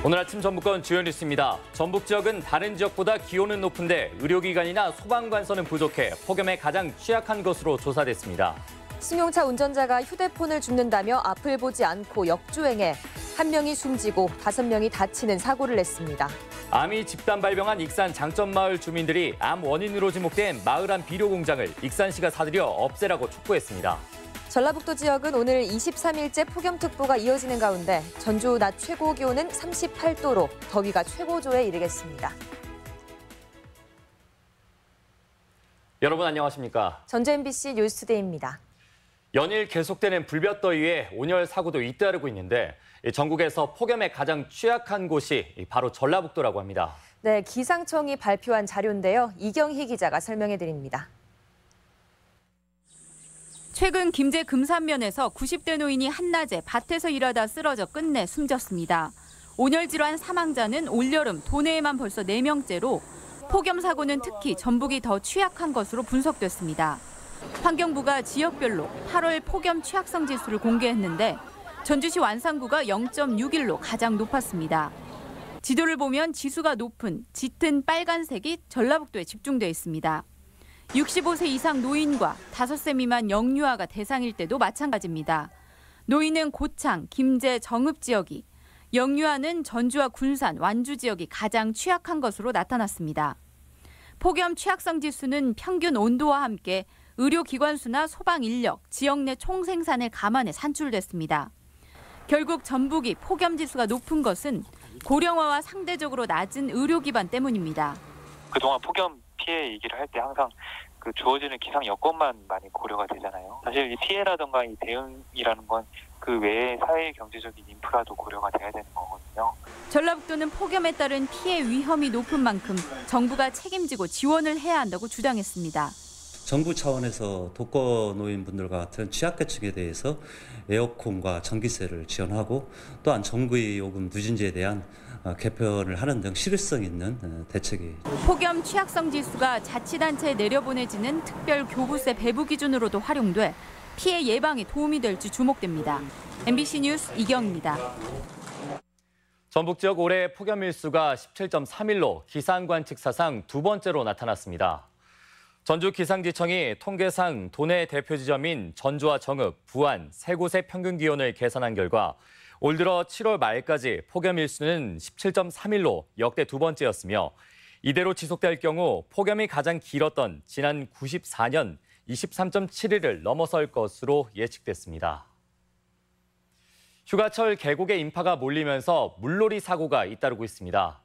오늘 아침 전북권 주요 뉴스입니다. 전북 지역은 다른 지역보다 기온은 높은데 의료기관이나 소방관서는 부족해 폭염에 가장 취약한 것으로 조사됐습니다. 승용차 운전자가 휴대폰을 줍는다며 앞을 보지 않고 역주행해 한 명이 숨지고 5명이 다치는 사고를 냈습니다. 암이 집단 발병한 익산 장점마을 주민들이 암 원인으로 지목된 마을 안 비료 공장을 익산시가 사들여 없애라고 촉구했습니다. 전라북도 지역은 오늘 23일째 폭염특보가 이어지는 가운데 전주 낮 최고 기온은 38도로 더위가 최고조에 이르겠습니다. 여러분 안녕하십니까? 전주 MBC 뉴스투데이입니다. 연일 계속되는 불볕더위에 온열 사고도 잇따르고 있는데 전국에서 폭염에 가장 취약한 곳이 바로 전라북도라고 합니다. 네, 기상청이 발표한 자료인데요. 이경희 기자가 설명해 드립니다. 최근 김제 금산면에서 90대 노인이 한낮에 밭에서 일하다 쓰러져 끝내 숨졌습니다. 온열 질환 사망자는 올여름 도내에만 벌써 4명째로 폭염 사고는 특히 전북이 더 취약한 것으로 분석됐습니다. 환경부가 지역별로 8월 폭염 취약성 지수를 공개했는데 전주시 완산구가 0.61로 가장 높았습니다. 지도를 보면 지수가 높은 짙은 빨간색이 전라북도에 집중돼 있습니다. 65세 이상 노인과 5세 미만 영유아가 대상일 때도 마찬가지입니다. 노인은 고창, 김제, 정읍 지역이, 영유아는 전주와 군산, 완주 지역이 가장 취약한 것으로 나타났습니다. 폭염 취약성 지수는 평균 온도와 함께 의료기관 수나 소방 인력, 지역 내 총생산을 감안해 산출됐습니다. 결국 전북이 폭염 지수가 높은 것은 고령화와 상대적으로 낮은 의료 기반 때문입니다. 그동안 폭염 피해 얘기를 할 때 항상 그 주어지는 기상 여건만 많이 고려가 되잖아요. 사실 이 피해라든가 이 대응이라는 건 그 외에 사회 경제적인 인프라도 고려가 돼야 되는 거거든요. 전라북도는 폭염에 따른 피해 위험이 높은 만큼 정부가 책임지고 지원을 해야 한다고 주장했습니다. 정부 차원에서 독거노인분들과 같은 취약계층에 대해서 에어컨과 전기세를 지원하고 또한 정부의 요금 누진제에 대한 개편을 하는 등 실효성 있는 대책이. 폭염 취약성 지수가 자치단체에 내려보내지는 특별 교부세 배부 기준으로도 활용돼 피해 예방에 도움이 될지 주목됩니다. MBC 뉴스 이경입니다. 전북 지역 올해 폭염 일수가 17.3일로 기상관측 사상 2번째로 나타났습니다. 전주기상지청이 통계상 도내 대표 지점인 전주와 정읍, 부안 세 곳의 평균 기온을 계산한 결과 올 들어 7월 말까지 폭염 일수는 17.3일로 역대 2번째였으며 이대로 지속될 경우 폭염이 가장 길었던 지난 94년 23.7일을 넘어설 것으로 예측됐습니다. 휴가철 계곡에 인파가 몰리면서 물놀이 사고가 잇따르고 있습니다.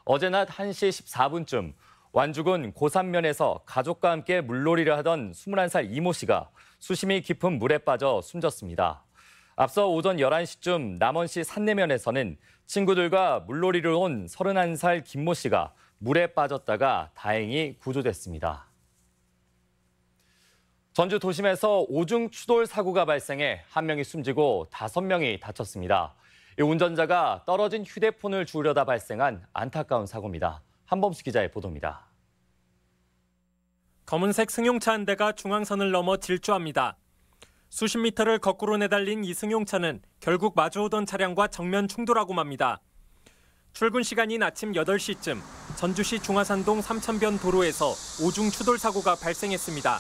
어제 낮 1시 14분쯤 완주군 고산면에서 가족과 함께 물놀이를 하던 21살 이모 씨가 수심이 깊은 물에 빠져 숨졌습니다. 앞서 오전 11시쯤 남원시 산내면에서는 친구들과 물놀이를 온 31살 김모 씨가 물에 빠졌다가 다행히 구조됐습니다. 전주 도심에서 오중 추돌 사고가 발생해 1명이 숨지고 5명이 다쳤습니다. 이 운전자가 떨어진 휴대폰을 주우려다 발생한 안타까운 사고입니다. 한범수 기자의 보도입니다. 검은색 승용차 한 대가 중앙선을 넘어 질주합니다. 수십 미터를 거꾸로 내달린 이 승용차는 결국 마주오던 차량과 정면 충돌하고 맙니다. 출근 시간인 아침 8시쯤 전주시 중화산동 삼천변 도로에서 오중 추돌 사고가 발생했습니다.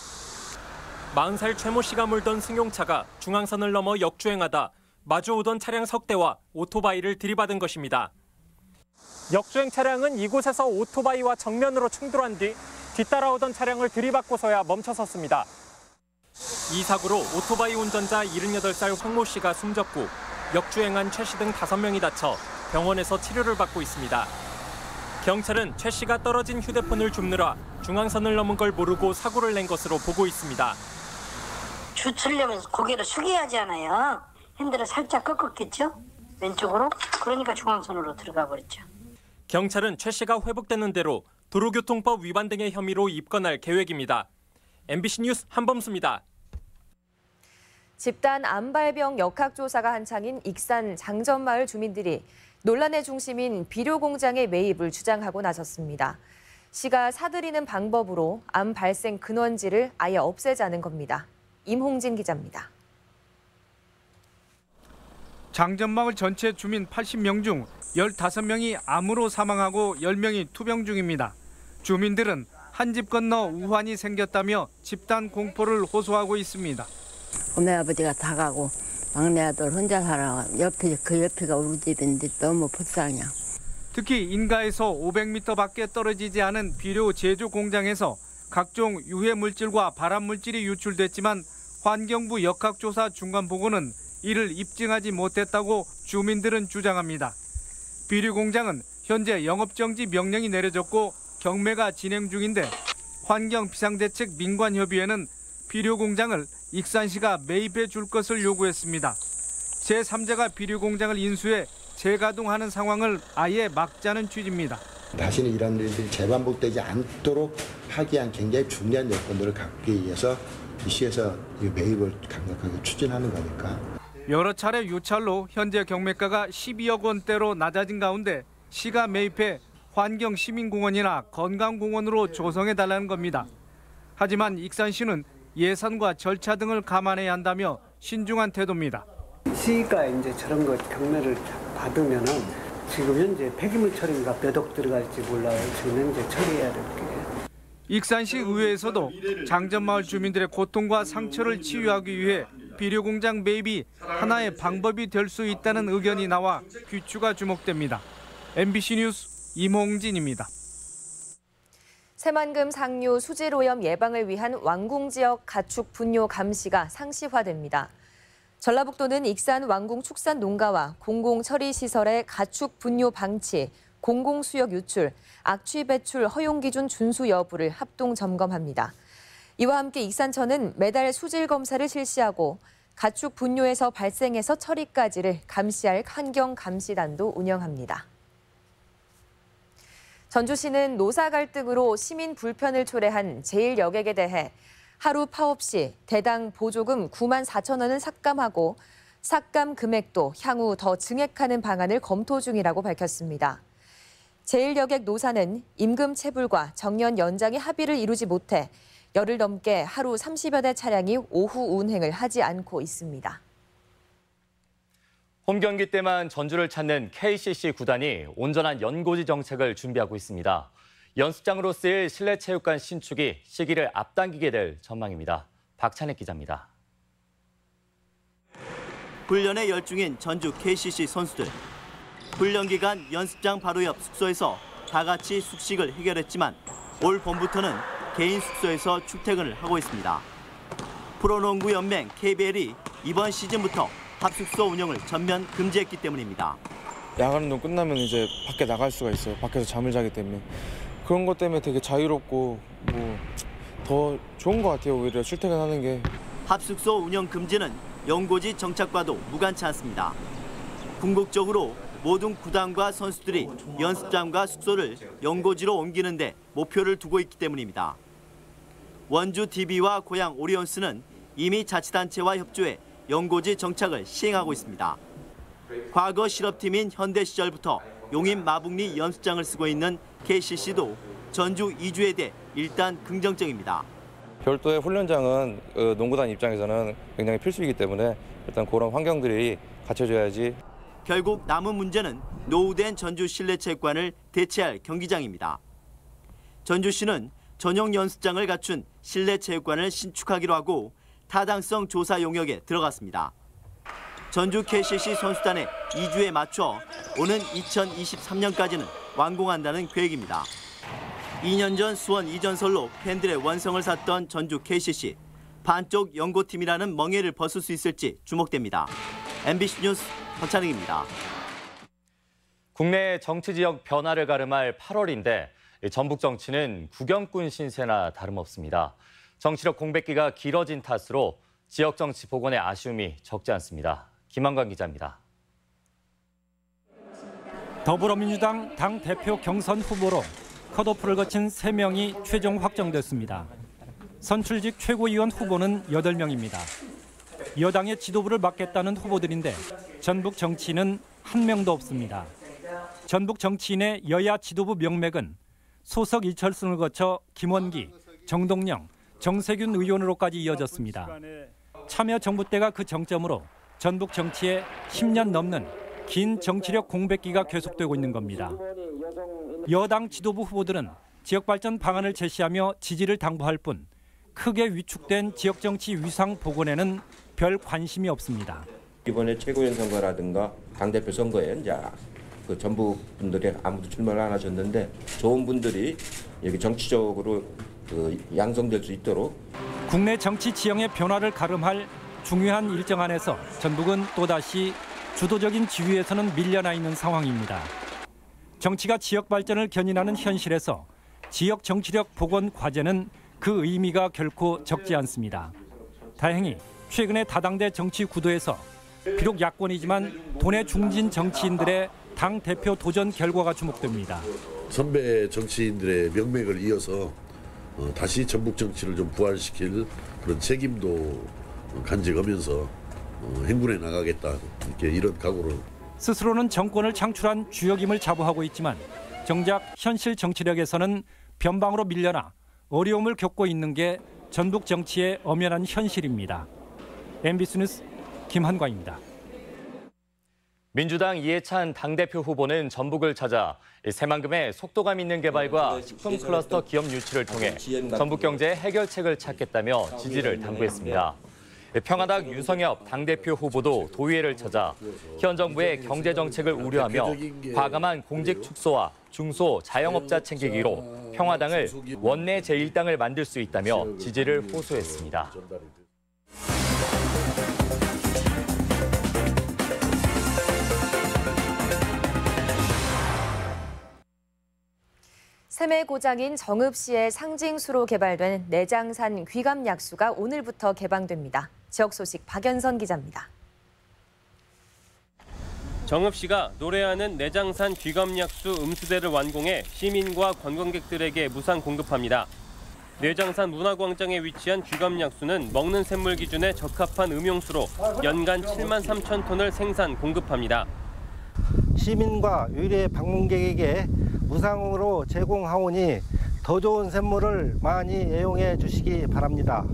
40살 최모 씨가 몰던 승용차가 중앙선을 넘어 역주행하다 마주오던 차량 석 대와 오토바이를 들이받은 것입니다. 역주행 차량은 이곳에서 오토바이와 정면으로 충돌한 뒤 뒤따라오던 차량을 들이받고서야 멈춰섰습니다. 이 사고로 오토바이 운전자 78살 황모 씨가 숨졌고 역주행한 최 씨 등 5명이 다쳐 병원에서 치료를 받고 있습니다. 경찰은 최 씨가 떨어진 휴대폰을 줍느라 중앙선을 넘은 걸 모르고 사고를 낸 것으로 보고 있습니다. 주차려면 고개를 숙여야 하잖아요. 핸들을 살짝 꺾었겠죠? 왼쪽으로? 그러니까 중앙선으로 들어가 버렸죠. 경찰은 최 씨가 회복되는 대로 도로교통법 위반 등의 혐의로 입건할 계획입니다. MBC 뉴스 한범수입니다. 집단 암발병 역학조사가 한창인 익산 장점마을 주민들이 논란의 중심인 비료 공장의 매입을 주장하고 나섰습니다. 시가 사들이는 방법으로 암 발생 근원지를 아예 없애자는 겁니다. 임홍진 기자입니다. 장전마을 전체 주민 80명 중 15명이 암으로 사망하고 10명이 투병 중입니다. 주민들은 한 집 건너 우환이 생겼다며 집단 공포를 호소하고 있습니다. 어머니 아버지가 다 가고 막내 아들 혼자 살아. 그 옆이가 우리 집인데 너무 불쌍해. 특히 인가에서 500m 밖에 떨어지지 않은 비료 제조 공장에서 각종 유해 물질과 발암 물질이 유출됐지만 환경부 역학조사 중간 보고는 이를 입증하지 못했다고 주민들은 주장합니다. 비료 공장은 현재 영업정지 명령이 내려졌고 경매가 진행 중인데 환경비상대책 민관협의회는 비료 공장을 익산시가 매입해 줄 것을 요구했습니다. 제3자가 비료 공장을 인수해 재가동하는 상황을 아예 막자는 취지입니다. 다시는 이런 일들이 재반복되지 않도록 하기 위한 굉장히 중요한 여건들을 갖기 위해서 이 시에서 이 매입을 강력하게 추진하는 거니까. 여러 차례 유찰로 현재 경매가가 12억 원대로 낮아진 가운데 시가 매입해 환경시민공원이나 건강공원으로 조성해달라는 겁니다. 하지만 익산시는 예산과 절차 등을 감안해야 한다며 신중한 태도입니다. 시가 이제 저런 거 경매를 받으면은 지금 현재 폐기물 처리가 몇 억 들어갈지 몰라요. 지금 현재 처리해야 될 게. 익산시 의회에서도 장전마을 주민들의 고통과 상처를 치유하기 위해 비료공장 매입이 하나의 방법이 될 수 있다는 의견이 나와 귀추가 주목됩니다. MBC 뉴스 임홍진입니다. 새만금 상류 수질오염 예방을 위한 왕궁 지역 가축 분뇨 감시가 상시화됩니다. 전라북도는 익산 왕궁 축산 농가와 공공처리시설의 가축 분뇨 방치, 공공수역 유출, 악취 배출 허용 기준 준수 여부를 합동 점검합니다. 이와 함께 익산청은 매달 수질 검사를 실시하고 가축 분뇨에서 발생해서 처리까지를 감시할 환경감시단도 운영합니다. 전주시는 노사 갈등으로 시민 불편을 초래한 제1여객에 대해 하루 파업 시 대당 보조금 9만 4천 원을 삭감하고 삭감 금액도 향후 더 증액하는 방안을 검토 중이라고 밝혔습니다. 제1여객 노사는 임금 체불과 정년 연장의 합의를 이루지 못해 열흘 넘게 하루 30여 대 차량이 오후 운행을 하지 않고 있습니다. 홈 경기 때만 전주를 찾는 KCC 구단이 온전한 연고지 정책을 준비하고 있습니다. 연습장으로 쓰일 실내체육관 신축이 시기를 앞당기게 될 전망입니다. 박찬익 기자입니다. 훈련에 열중인 전주 KCC 선수들. 훈련 기간 연습장 바로 옆 숙소에서 다 같이 숙식을 해결했지만 올 봄부터는 개인 숙소에서 출퇴근을 하고 있습니다. 프로농구 연맹 KBL이 이번 시즌부터 합숙소 운영을 전면 금지했기 때문입니다. 야간 운동 끝나면 이제 밖에 나갈 수가 있어요. 밖에서 잠을 자기 때문에. 그런 것 때문에 되게 자유롭고 더 좋은 것 같아요. 오히려 출퇴근하는 게. 합숙소 운영 금지는 연고지 정착과도 무관치 않습니다. 궁극적으로 모든 구단과 선수들이 연습장과 숙소를 연고지로 옮기는 데 목표를 두고 있기 때문입니다. 원주 DB와 고양 오리온스는 이미 자치단체와 협조해 연고지 정착을 시행하고 있습니다. 과거 실업팀인 현대 시절부터 용인 마북리 연습장을 쓰고 있는 KCC도 전주 이주에 대해 일단 긍정적입니다. 별도의 훈련장은 농구단 입장에서는 굉장히 필수이기 때문에 일단 그런 환경들이 갖춰져야지. 결국 남은 문제는 노후된 전주 실내체육관을 대체할 경기장입니다. 전주시는 전용 연습장을 갖춘 실내체육관을 신축하기로 하고 타당성 조사 용역에 들어갔습니다. 전주 KCC 선수단의 이주에 맞춰 오는 2023년까지는 완공한다는 계획입니다. 2년 전 수원 이전설로 팬들의 원성을 샀던 전주 KCC. 반쪽 연고팀이라는 멍해를 벗을 수 있을지 주목됩니다. MBC 뉴스 박찬익입니다. 국내 정치 지역 변화를 가름할 8월인데 전북 정치는 구경꾼 신세나 다름없습니다. 정치력 공백기가 길어진 탓으로 지역 정치 복원의 아쉬움이 적지 않습니다. 김한관 기자입니다. 더불어민주당 당대표 경선 후보로 컷오프를 거친 3명이 최종 확정됐습니다. 선출직 최고위원 후보는 8명입니다. 여당의 지도부를 맡겠다는 후보들인데 전북 정치인은 한 명도 없습니다. 전북 정치인의 여야 지도부 명맥은 소속 1철순을 거쳐 김원기, 정동영, 정세균 의원으로까지 이어졌습니다. 참여정부 때가 그 정점으로 전북 정치에 10년 넘는 긴 정치력 공백기가 계속되고 있는 겁니다. 여당 지도부 후보들은 지역발전 방안을 제시하며 지지를 당부할 뿐 크게 위축된 지역정치 위상 복원에는 별 관심이 없습니다. 이번에 최고위원 선거라든가 당대표 선거에 이제 그 전북 분들이 아무도 출마를 안 하셨는데 좋은 분들이 여기 정치적으로 양성될 수 있도록 국내 정치 지형의 변화를 가름할 중요한 일정 안에서 전북은 또다시 주도적인 지위에서는 밀려나 있는 상황입니다. 정치가 지역 발전을 견인하는 현실에서 지역 정치력 복원 과제는 그 의미가 결코 적지 않습니다. 다행히 최근의 다당대 정치 구도에서 비록 야권이지만 도내 중진 정치인들의 당 대표 도전 결과가 주목됩니다. 선배 정치인들의 명맥을 이어서 다시 전북 정치를 좀 부활시킬 그런 책임도 간직하면서 행군해 나가겠다 이렇게 이런 각오로. 스스로는 정권을 창출한 주역임을 자부하고 있지만 정작 현실 정치력에서는 변방으로 밀려나 어려움을 겪고 있는 게 전북 정치의 엄연한 현실입니다. MBC 뉴스 김한과입니다. 민주당 이해찬 당대표 후보는 전북을 찾아 새만금의 속도감 있는 개발과 식품 클러스터 기업 유치를 통해 전북 경제 해결책을 찾겠다며 지지를 당부했습니다. 평화당 유성엽 당대표 후보도 도의회를 찾아 현 정부의 경제 정책을 우려하며 과감한 공직 축소와 중소 자영업자 챙기기로 평화당을 원내 제1당을 만들 수 있다며 지지를 호소했습니다. 샘의 고장인 정읍시의 상징수로 개발된 내장산 귀감약수가 오늘부터 개방됩니다. 지역 소식 박연선 기자입니다. 정읍시가 노래하는 내장산 귀감약수 음수대를 완공해 시민과 관광객들에게 무상 공급합니다. 내장산 문화광장에 위치한 귀감약수는 먹는 샘물 기준에 적합한 음용수로 연간 7만 3천 톤을 생산 공급합니다. 시민과 의뢰 방문객에게 무상으로 제공하오니 더 좋은 샘물을 많이 애용해 주시기 바랍니다.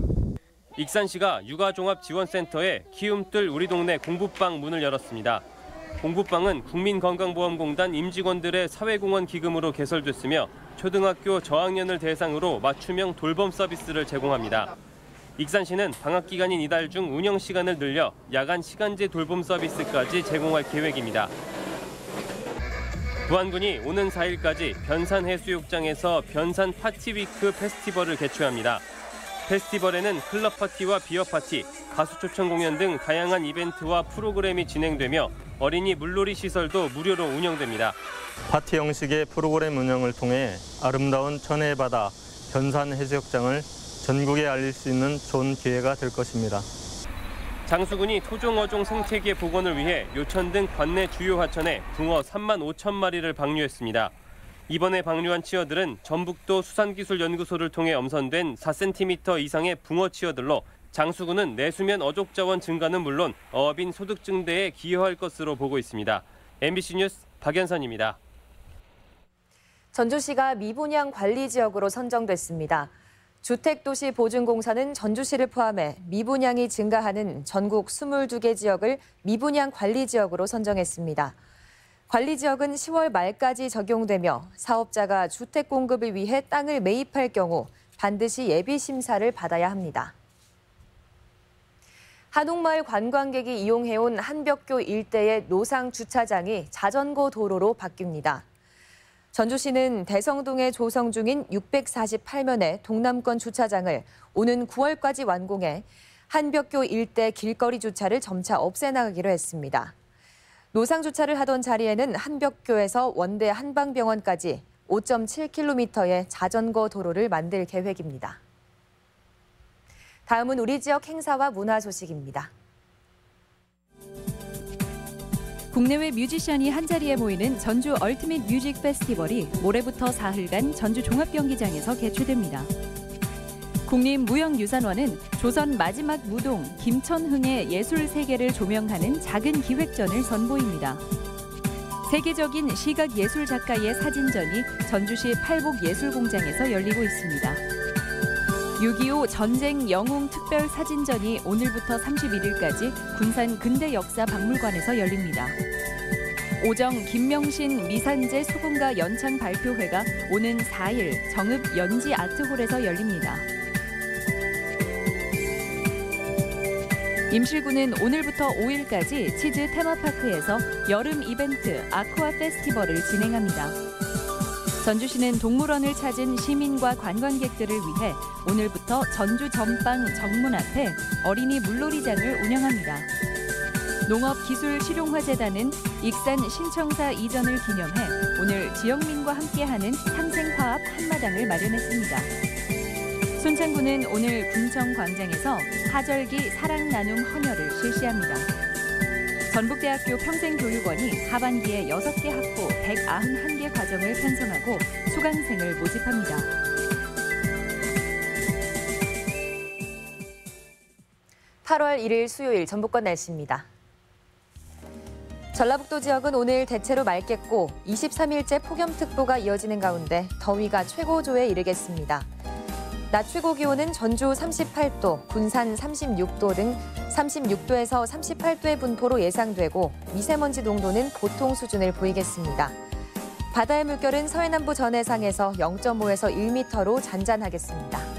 익산시가 육아종합지원센터에 키움뜰 우리 동네 공부방 문을 열었습니다. 공부방은 국민건강보험공단 임직원들의 사회공헌 기금으로 개설됐으며 초등학교 저학년을 대상으로 맞춤형 돌봄 서비스를 제공합니다. 익산시는 방학 기간인 이달 중 운영 시간을 늘려 야간 시간제 돌봄 서비스까지 제공할 계획입니다. 부안군이 오는 4일까지 변산해수욕장에서 변산 파티위크 페스티벌을 개최합니다. 페스티벌에는 클럽 파티와 비어 파티, 가수 초청 공연 등 다양한 이벤트와 프로그램이 진행되며 어린이 물놀이 시설도 무료로 운영됩니다. 파티 형식의 프로그램 운영을 통해 아름다운 천혜의 바다, 변산해수욕장을 전국에 알릴 수 있는 좋은 기회가 될 것입니다. 장수군이 토종-어종 생태계 복원을 위해 요천 등 관내 주요 하천에 붕어 3만 5천 마리를 방류했습니다. 이번에 방류한 치어들은 전북도 수산기술연구소를 통해 엄선된 4cm 이상의 붕어 치어들로 장수군은 내수면 어족 자원 증가는 물론 어업인 소득 증대에 기여할 것으로 보고 있습니다. MBC 뉴스 박연선입니다. 전주시가 미분양 관리 지역으로 선정됐습니다. 주택도시보증공사는 전주시를 포함해 미분양이 증가하는 전국 22개 지역을 미분양 관리 지역으로 선정했습니다. 관리 지역은 10월 말까지 적용되며 사업자가 주택 공급을 위해 땅을 매입할 경우 반드시 예비 심사를 받아야 합니다. 한옥마을 관광객이 이용해온 한벽교 일대의 노상 주차장이 자전거 도로로 바뀝니다. 전주시는 대성동에 조성 중인 648면의 동남권 주차장을 오는 9월까지 완공해 한벽교 일대 길거리 주차를 점차 없애나가기로 했습니다. 노상 주차를 하던 자리에는 한벽교에서 원대 한방병원까지 5.7km의 자전거 도로를 만들 계획입니다. 다음은 우리 지역 행사와 문화 소식입니다. 국내외 뮤지션이 한자리에 모이는 전주 얼티밋 뮤직 페스티벌이 모레부터 사흘간 전주 종합경기장에서 개최됩니다. 국립무형유산원은 조선 마지막 무동 김천흥의 예술 세계를 조명하는 작은 기획전을 선보입니다. 세계적인 시각예술 작가의 사진전이 전주시 팔복예술공장에서 열리고 있습니다. 6.25 전쟁 영웅 특별 사진전이 오늘부터 31일까지 군산 근대역사박물관에서 열립니다. 오정 김명신 미산재 수군가 연창 발표회가 오는 4일 정읍 연지 아트홀에서 열립니다. 임실군은 오늘부터 5일까지 치즈 테마파크에서 여름 이벤트 아쿠아 페스티벌을 진행합니다. 전주시는 동물원을 찾은 시민과 관광객들을 위해 오늘부터 전주 전방 정문 앞에 어린이 물놀이장을 운영합니다. 농업기술실용화재단은 익산 신청사 이전을 기념해 오늘 지역민과 함께하는 상생화합 한마당을 마련했습니다. 순창구는 오늘 군청광장에서 하절기 사랑나눔 헌혈을 실시합니다. 전북대학교 평생교육원이 하반기에 6개 학부 191개 과정을 편성하고 수강생을 모집합니다. (8월 1일) 수요일 전북권 날씨입니다. 전라북도 지역은 오늘 대체로 맑겠고 23일째 폭염특보가 이어지는 가운데 더위가 최고조에 이르겠습니다. 낮 최고 기온은 전주 38도, 군산 36도 등 36도에서 38도의 분포로 예상되고 미세먼지 농도는 보통 수준을 보이겠습니다. 바다의 물결은 서해남부 전해상에서 0.5에서 1m로 잔잔하겠습니다.